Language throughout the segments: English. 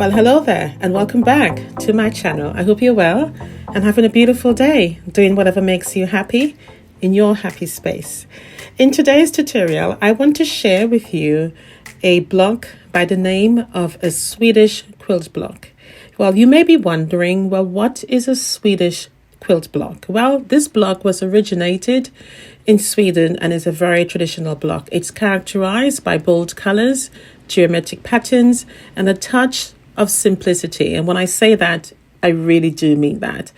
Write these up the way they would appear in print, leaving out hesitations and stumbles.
Well, hello there and welcome back to my channel. I hope you're well and having a beautiful day, doing whatever makes you happy in your happy space. In today's tutorial, I want to share with you a block by the name of a Swedish quilt block. Well, you may be wondering, well, what is a Swedish quilt block? Well, this block was originated in Sweden and is a very traditional block. It's characterized by bold colors, geometric patterns, and a touch of simplicity. And when I say that, I really do mean that.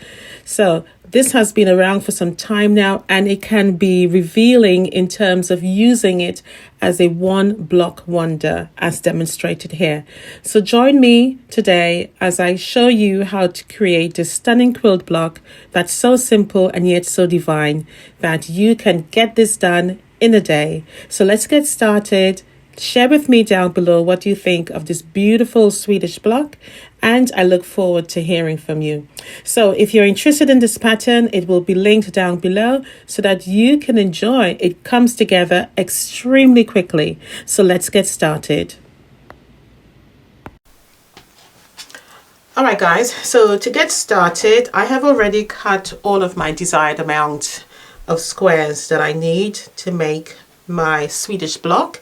So this has been around for some time now, and it can be revealing in terms of using it as a one block wonder, as demonstrated here. So join me today as I show you how to create this stunning quilt block that's so simple and yet so divine that you can get this done in a day. So let's get started. Share with me down below what you think of this beautiful Swedish block, and I look forward to hearing from you. So if you're interested in this pattern, it will be linked down below so that you can enjoy. It comes together extremely quickly. So let's get started. All right, guys, so to get started, I have already cut all of my desired amount of squares that I need to make my Swedish block.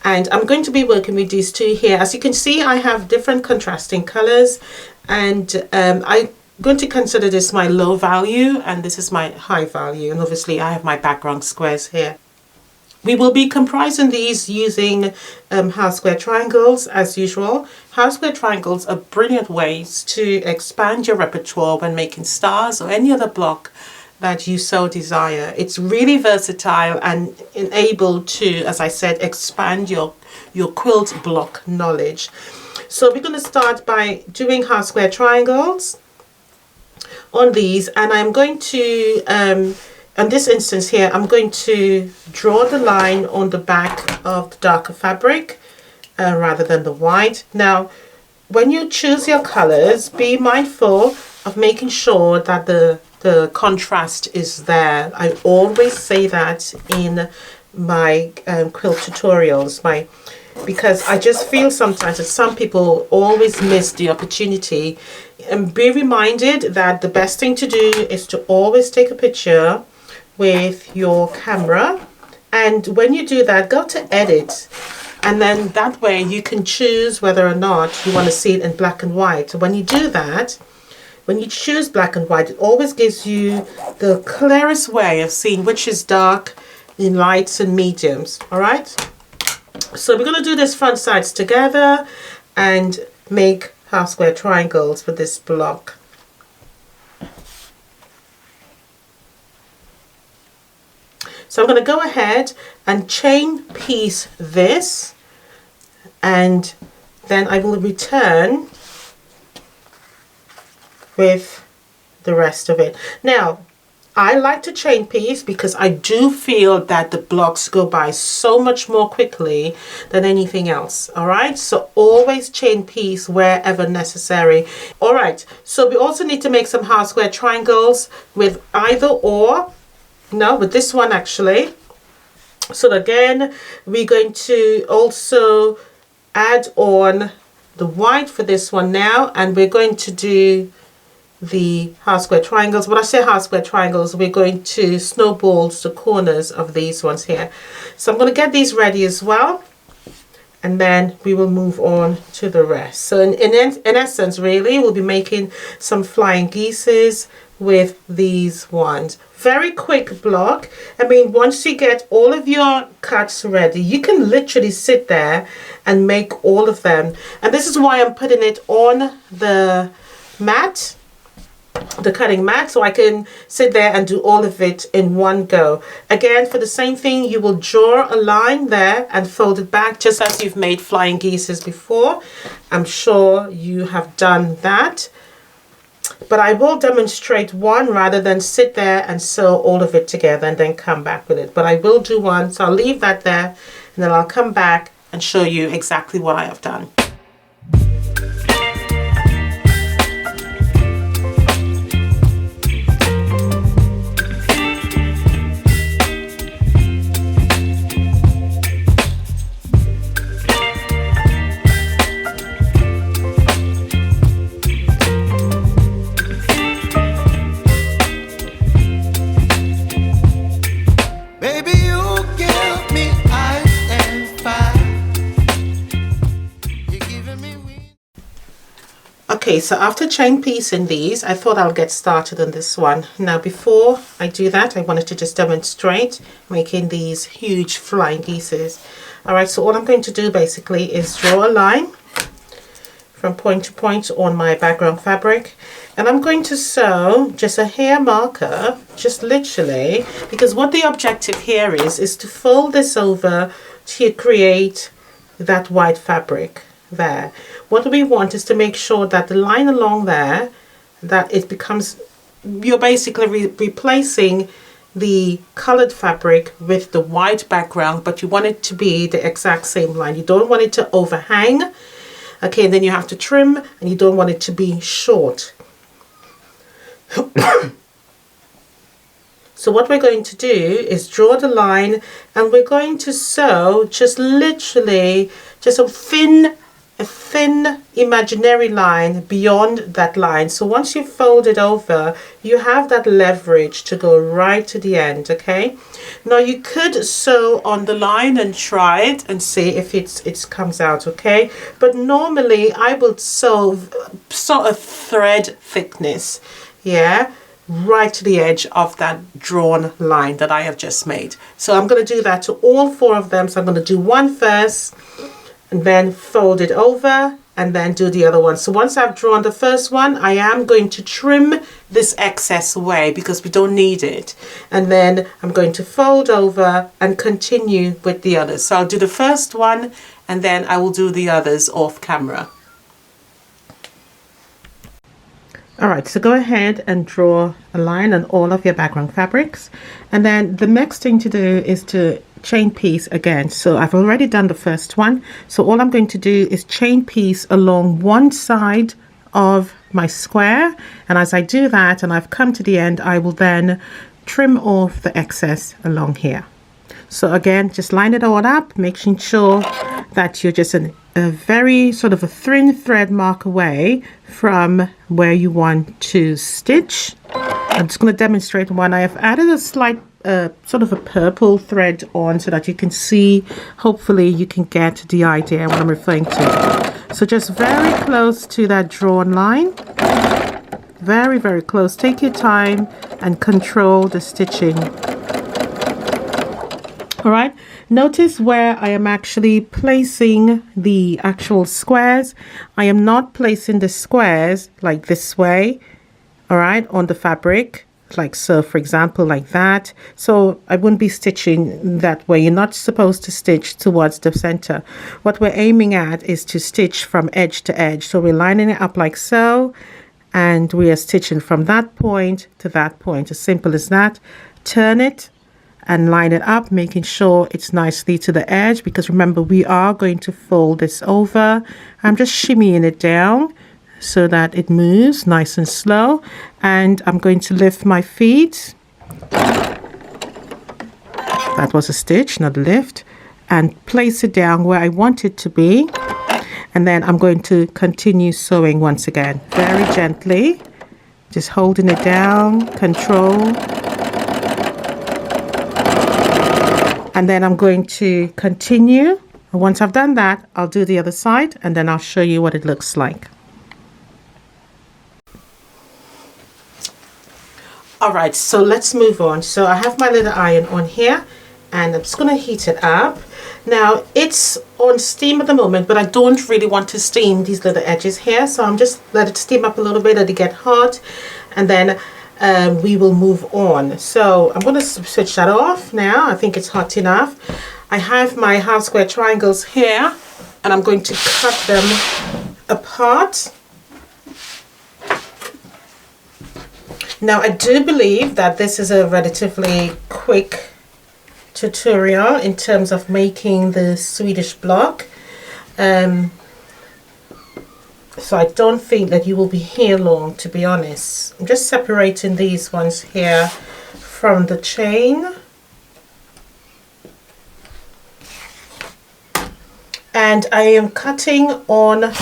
And I'm going to be working with these two here. As you can see, I have different contrasting colors, and I'm going to consider this my low value and this is my high value. And obviously I have my background squares here. We will be comprising these using half square triangles as usual. Half square triangles are brilliant ways to expand your repertoire when making stars or any other block that you so desire. It's really versatile and able to, as I said, expand your quilt block knowledge. So we're going to start by doing half square triangles on these, and I'm going to, in this instance here, I'm going to draw the line on the back of the darker fabric rather than the white. Now, when you choose your colors, be mindful of making sure that the contrast is there. I always say that in my quilt tutorials, because I just feel sometimes that some people always miss the opportunity. And be reminded that the best thing to do is to always take a picture with your camera, and when you do that, go to edit, and then that way you can choose whether or not you want to see it in black and white. So when you do that, when you choose black and white, it always gives you the clearest way of seeing which is dark in lights and mediums. All right. So we're going to do this front sides together and make half square triangles for this block. So I'm going to go ahead and chain piece this, and then I will return with the rest of it. Now, I like to chain piece because I do feel that the blocks go by so much more quickly than anything else. All right, so always chain piece wherever necessary. All right, so we also need to make some half square triangles with either or. No, with this one actually. So again, we're going to also add on the white for this one now, and we're going to do the half square triangles. When I say half square triangles, we're going to snowball the corners of these ones here. So I'm going to get these ready as well, and then we will move on to the rest. So in essence, really, we'll be making some flying geeses with these ones. Very quick block. I mean, once you get all of your cuts ready, you can literally sit there and make all of them. And this is why I'm putting it on the mat, the cutting mat, so I can sit there and do all of it in one go. Again, for the same thing, you will draw a line there and fold it back just as you've made flying geeses before. I'm sure you have done that, but I will demonstrate one rather than sit there and sew all of it together and then come back with it. But I will do one, so I'll leave that there, and then I'll come back and show you exactly what I have done. Okay, so after chain piecing these, I thought I'll get started on this one. Now before I do that, I wanted to just demonstrate making these huge flying geeses. Alright, so all I'm going to do basically is draw a line from point to point on my background fabric, and I'm going to sew just a hair marker, just literally, because what the objective here is to fold this over to create that white fabric there. What we want is to make sure that the line along there, that it becomes, you're basically replacing the colored fabric with the white background, but you want it to be the exact same line. You don't want it to overhang. Okay, and then you have to trim, and you don't want it to be short. So what we're going to do is draw the line, and we're going to sew just literally just a thin imaginary line beyond that line. So once you fold it over, you have that leverage to go right to the end. Okay, now you could sew on the line and try it and see if it comes out. Okay, but normally I would sew sort of thread thickness, yeah, right to the edge of that drawn line that I have just made. So I'm going to do that to all 4 of them. So I'm going to do one first, and then fold it over, and then do the other one. So once I've drawn the first one, I am going to trim this excess away because we don't need it. And then I'm going to fold over and continue with the others. So I'll do the first one, and then I will do the others off camera. Alright, so go ahead and draw a line on all of your background fabrics. And then the next thing to do is to chain piece again. So I've already done the first one. So all I'm going to do is chain piece along one side of my square. And as I do that, and I've come to the end, I will then trim off the excess along here. So again, just line it all up, making sure that you're just a very sort of a thin thread mark away from where you want to stitch. I'm just going to demonstrate one. I have added a slight sort of a purple thread on so that you can see, hopefully you can get the idea what I'm referring to. So just very close to that drawn line, very, very close. Take your time and control the stitching. All right, notice where I am actually placing the actual squares. I am not placing the squares like this way, all right, on the fabric, like so, for example, like that. So I wouldn't be stitching that way. You're not supposed to stitch towards the center. What we're aiming at is to stitch from edge to edge. So we're lining it up like so, and we are stitching from that point to that point, as simple as that. Turn it and line it up, making sure it's nicely to the edge, because remember, we are going to fold this over. I'm just shimmying it down so that it moves nice and slow, and I'm going to lift my feet. That was a stitch, not a lift, and place it down where I want it to be, and then I'm going to continue sewing once again, very gently, just holding it down, control. And then I'm going to continue. And once I've done that, I'll do the other side, and then I'll show you what it looks like. All right, so let's move on. So I have my little iron on here, and I'm just going to heat it up. Now it's on steam at the moment, but I don't really want to steam these little edges here. So I'm just let it steam up a little bit, let it get hot, and then we will move on. So I'm going to switch that off now. I think it's hot enough. I have my half square triangles here, and I'm going to cut them apart. Now I do believe that this is a relatively quick tutorial in terms of making the Swedish block. So I don't think that you will be here long, to be honest. I'm just separating these ones here from the chain. And I am cutting on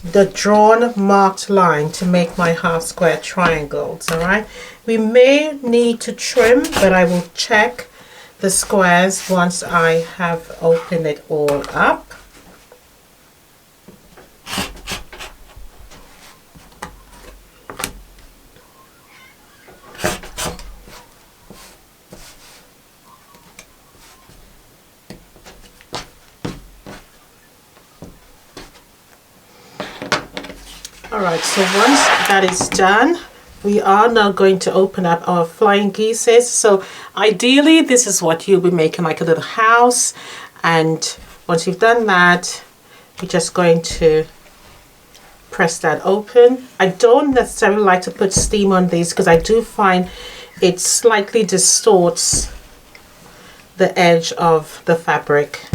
the drawn marked line to make my half square triangles. All right, we may need to trim, but I will check the squares once I have opened it all up. Alright, so once that is done, we are now going to open up our flying geese. So ideally this is what you'll be making, like a little house, and once you've done that, you're just going to press that open. I don't necessarily like to put steam on these because I do find it slightly distorts the edge of the fabric.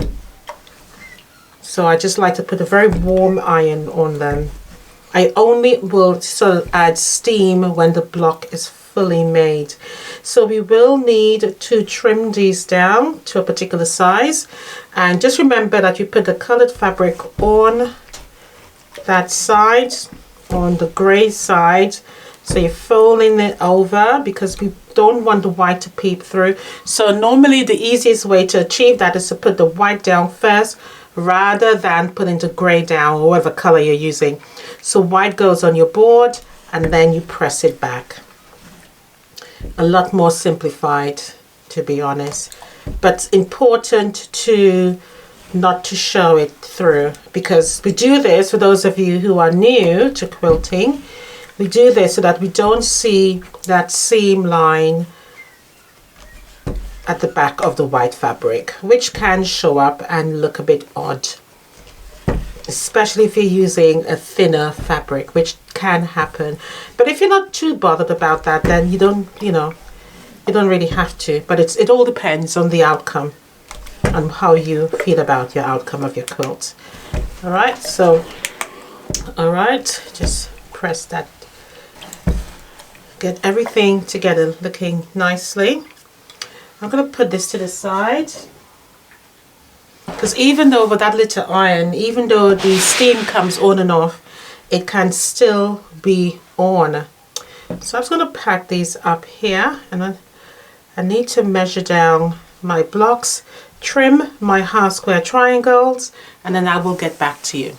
So I just like to put a very warm iron on them. I only will sort of add steam when the block is fully made. So we will need to trim these down to a particular size, and just remember that you put the colored fabric on that side, on the gray side, so you're folding it over because we don't want the white to peep through. So normally the easiest way to achieve that is to put the white down first rather than putting the gray down or whatever color you're using. So white goes on your board and then you press it back. A lot more simplified, to be honest, but important to not to show it through, because we do this for those of you who are new to quilting. We do this so that we don't see that seam line at the back of the white fabric, which can show up and look a bit odd, especially if you're using a thinner fabric, which can happen. But if you're not too bothered about that, then you don't really have to. But it all depends on the outcome and how you feel about your outcome of your quilt. All right, so just press that, get everything together looking nicely. I'm going to put this to the side, because even though with that little iron, even though the steam comes on and off, it can still be on. So I'm just going to pack these up here, and then I need to measure down my blocks, trim my half square triangles, and then I will get back to you.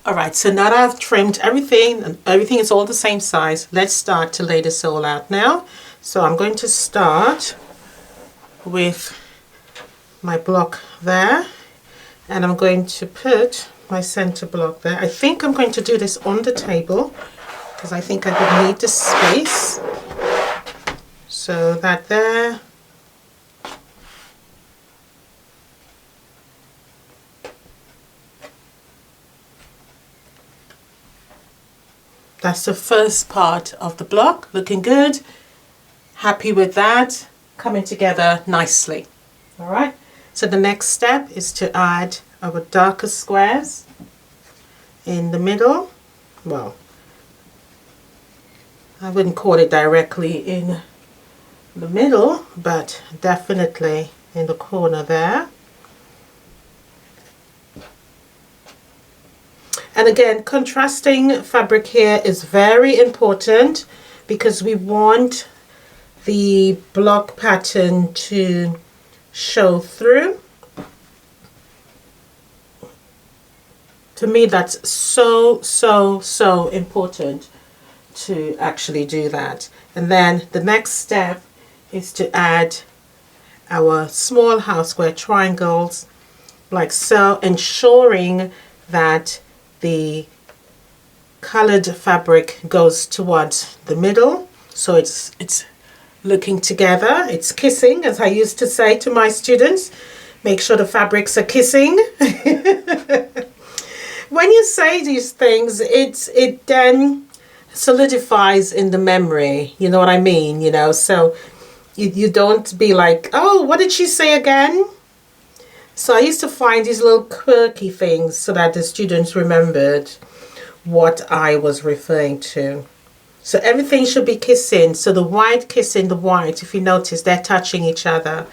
Alright, so now that I've trimmed everything and everything is all the same size, let's start to lay this all out now. So I'm going to start with my block there, and I'm going to put my center block there. I think I'm going to do this on the table because I think I would need the space. So that there. That's the first part of the block, looking good. Happy with that, coming together nicely. All right, so the next step is to add our darker squares in the middle. Well, I wouldn't call it directly in the middle, but definitely in the corner there. And again, contrasting fabric here is very important because we want the block pattern to show through. To me, that's so important to actually do that. And then the next step is to add our small half square triangles like so, ensuring that the colored fabric goes towards the middle, so it's looking together. It's kissing, as I used to say to my students. Make sure the fabrics are kissing. When you say these things, it then solidifies in the memory. You know what I mean? You know, so you don't be like, oh, what did she say again? So I used to find these little quirky things so that the students remembered what I was referring to. So everything should be kissing. So the white kissing the white, if you notice, they're touching each other.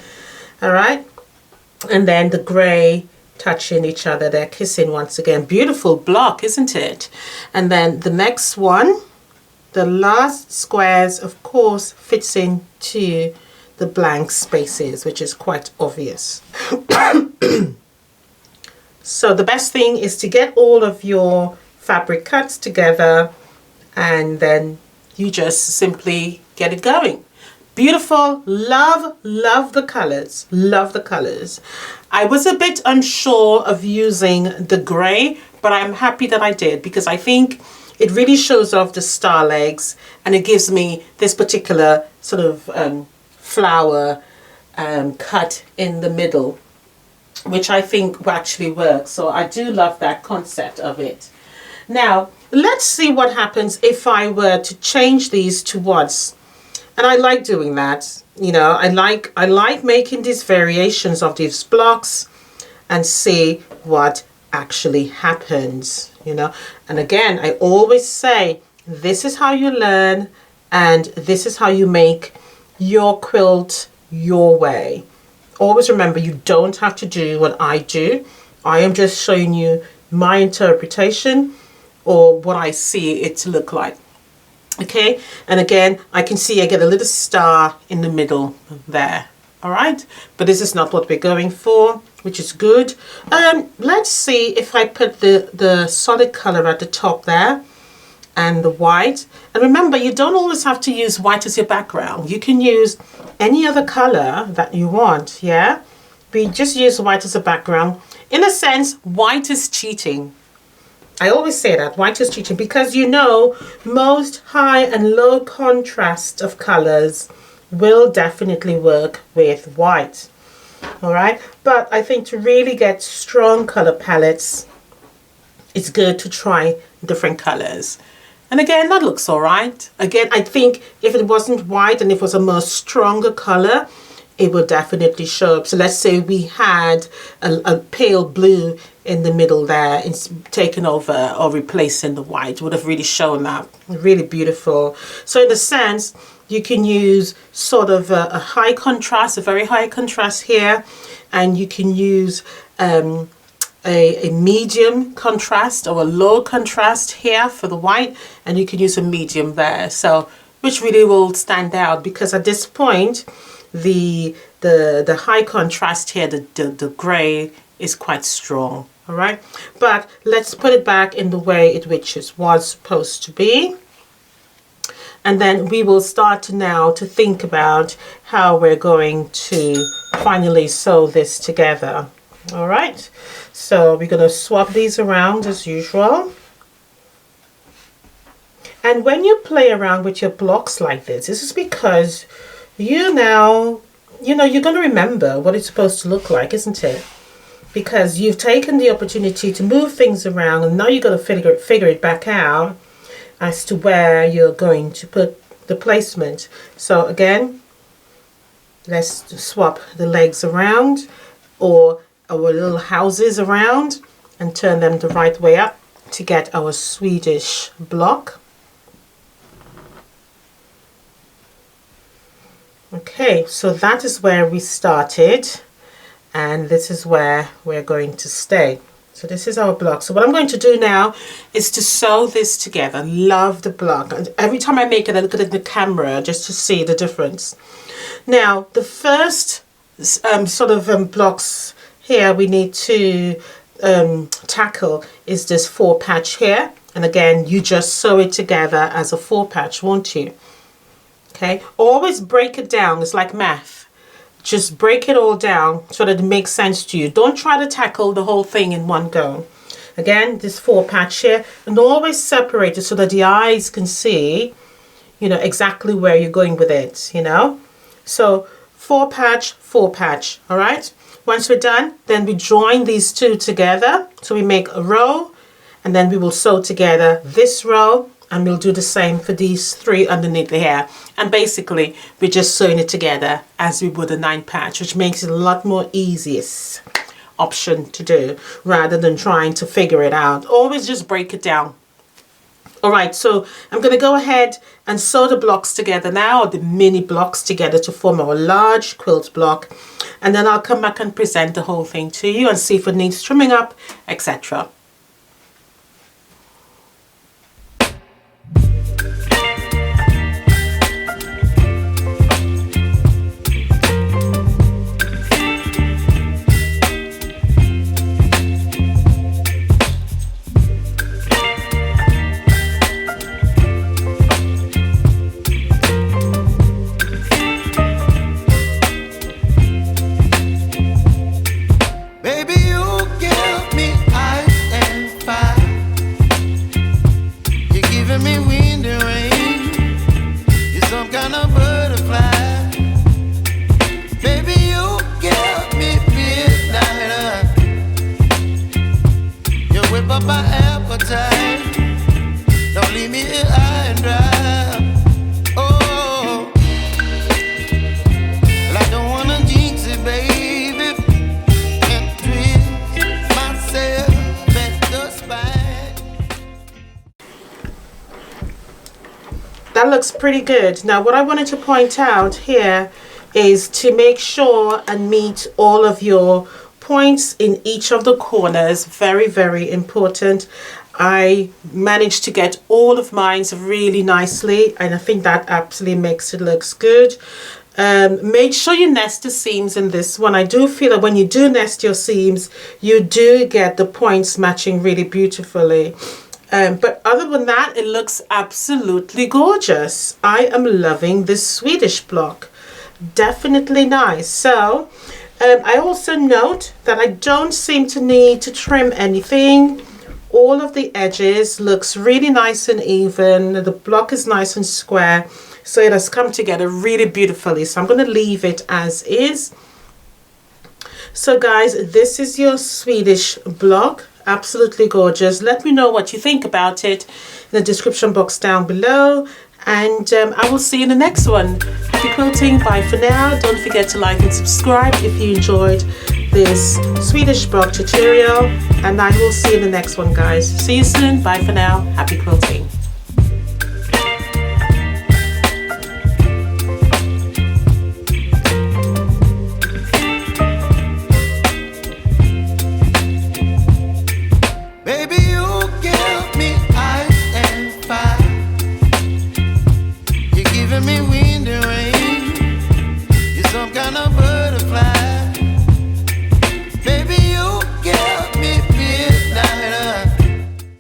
All right. And then the grey touching each other, they're kissing once again. Beautiful block, isn't it? And then the next one, the last squares, of course, fits into the blank spaces, which is quite obvious. So the best thing is to get all of your fabric cuts together, and then you just simply get it going. Beautiful. Love the colors. Love the colors. I was a bit unsure of using the grey, but I'm happy that I did, because I think it really shows off the star legs, and it gives me this particular sort of flower cut in the middle, which I think actually works. So I do love that concept of it. Now, let's see what happens if I were to change these to wads. And I like doing that. You know, I like making these variations of these blocks and see what actually happens, you know. And again, I always say, this is how you learn, and this is how you make your quilt your way. Always remember, you don't have to do what I do. I am just showing you my interpretation, or what I see it to look like. Okay, and again, I can see I get a little star in the middle there. All right, but this is not what we're going for, which is good. Let's see if I put the solid color at the top there and the white. And remember, you don't always have to use white as your background. You can use any other color that you want. Yeah, we just use white as a background. In a sense, white is cheating. I always say that, white is cheating, because you know most high and low contrast of colors will definitely work with white. All right, but I think to really get strong color palettes, it's good to try different colors. And again, that looks all right. Again, I think if it wasn't white and if it was a more stronger color, it would definitely show up. So let's say we had a pale blue in the middle there, it's taken over or replacing the white, would have really shown that. Really beautiful. So in a sense, you can use sort of a high contrast, a very high contrast here, and you can use a medium contrast or a low contrast here for the white, and you can use a medium there. So which really will stand out, because at this point the high contrast here, the gray, is quite strong. All right, but let's put it back in the way it was supposed to be, and then we will start now to think about how we're going to finally sew this together. All right, so we're going to swap these around as usual. And when you play around with your blocks like this is because you're going to remember what it's supposed to look like, isn't it? Because you've taken the opportunity to move things around, and now you've got to figure it back out as to where you're going to put the placement. So again, let's swap the legs around, or our little houses around, and turn them the right way up to get our Swedish block. Okay, so that is where we started, and this is where we're going to stay. So this is our block. So what I'm going to do now is to sew this together. Love the block. And every time I make it, I look at it in the camera just to see the difference. Now, the first blocks here we need to tackle is this 4 patch here. And again, you just sew it together as a 4 patch, won't you? Okay, always break it down. It's like math. Just break it all down so that it makes sense to you. Don't try to tackle the whole thing in one go. Again, this 4 patch here, and always separate it so that the eyes can see you know, exactly where you're going with it, you know. So 4 patch, 4 patch, all right. Once we're done, then we join these two together. So we make a row, and then we will sew together this row, and we'll do the same for these 3 underneath the hair. And basically, we're just sewing it together as we would a 9 patch, which makes it a lot more easiest option to do rather than trying to figure it out. Always just break it down. All right, so I'm going to go ahead and sew the blocks together now, or the mini blocks together, to form our large quilt block. And then I'll come back and present the whole thing to you and see if it needs trimming up, etc. That looks pretty good. Now what I wanted to point out here is to make sure and meet all of your points in each of the corners. Very, very important. I managed to get all of mine really nicely, and I think that absolutely makes it looks good. Make sure you nest the seams in this one. I do feel that when you do nest your seams, you do get the points matching really beautifully. But other than that, it looks absolutely gorgeous. I am loving this Swedish block. Definitely nice. So I also note that I don't seem to need to trim anything. All of the edges looks really nice and even. The block is nice and square. So it has come together really beautifully. So I'm going to leave it as is. So guys, this is your Swedish block. Absolutely gorgeous. Let me know what you think about it in the description box down below, and I will see you in the next one. Happy quilting. Bye for now. Don't forget to like and subscribe if you enjoyed this Swedish block tutorial, and I will see you in the next one, guys. See you soon. Bye for now. Happy quilting.